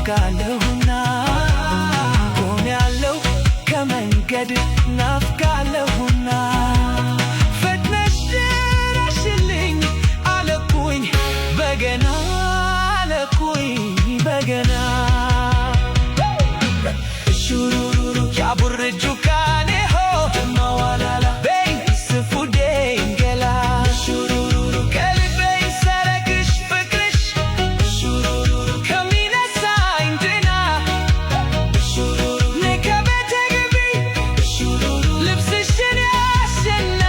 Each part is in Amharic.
ናፍቃለሁና ቆሜያለሁ ከመንገድ ናፍቃለሁና ፈጥነሽ ድረሽልኝ አለኩኝ በገና በገና ሹሩሩሩ ያቡርጁ ካኔሆ ደማዋላላ በይስፉዴ እንገላ ሹሩሩሩ ከልቤ ሰረግሽ ፍቅርሽ ሹሩሩሩ ከሚነሳኝ ጤና ሹሩሩ ከቤቴ ግቢ ሹሩሩ ልብስሽን ያሸና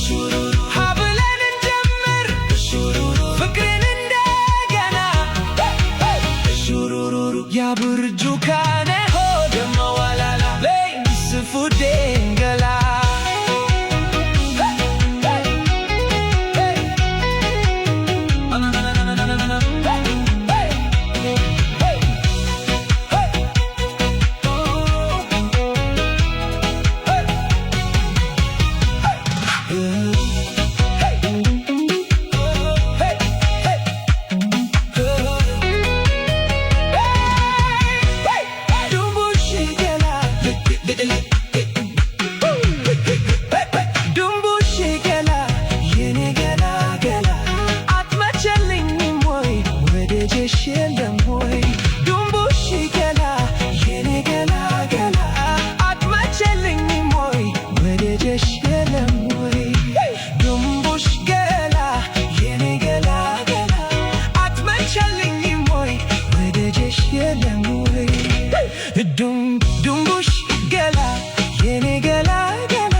ሹሩሩ ሀብለን እንጀምር ሹሩሩ ፍቅርን ያቡርጁ ካኔሆ ደማዋላላ በይስፉዴ እንገላ ዱምቡሽ ገላ የኔ ገላ ገላ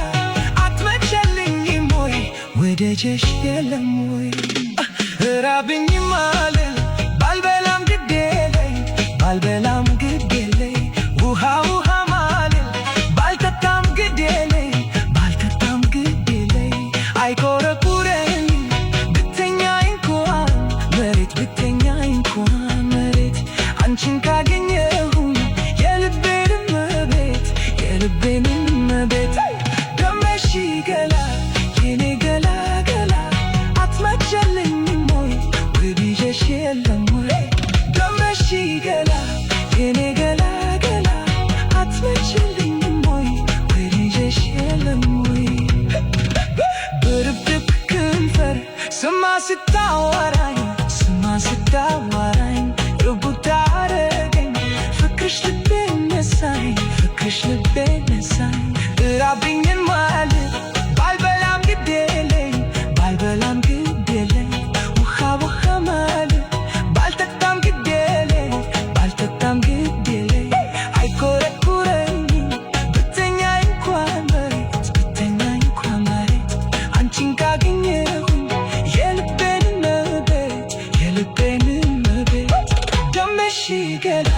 አትመቸልኝም ወይ ወደጀሽ የለም ወይ ራብኝም አልል ባልበላም ግዴለኝ ባልበላም ግዴለኝ ውሃ ውሃ ማልል ባልጠጣም ግዴለኝ ባልጠጣም ግዴለኝ አይኮረኩረኝ ብተኛኝ እንኳን መሬት ብተኛኝ እንኳን መሬት አንቺን ካገኘሁ ልቤንም ቤት ደመሽ ገላ የኔ ገላ ገላ አትመቸልኝም ወይ ወድጀሽ የለም ወይ ደመሽ ገላ የኔ ገላ ገላ አትመቸልኝም ወይ ወድጀሽ የለም ወይ በርብርብ ከንፈር ስማ ስታወራኝ ርቡታ አረገኝ ፍቅርሽ ልቤን ነሳኝ ፍቅርሽ ልቤን ነሳኝ ራብኝን ማለት ባልበላም ግዴለኝ ባልበላም ግዴለኝ ውሃ ውሃ ማለት ባልጠጣም ግዴለኝ ባልጠጣም ግዴለኝ አይኮረኩረኝም ብተኛኝ እንኳን መሬት አንቺን ካገኘሁኝ የልቤን መቤት ደመሽ ገላ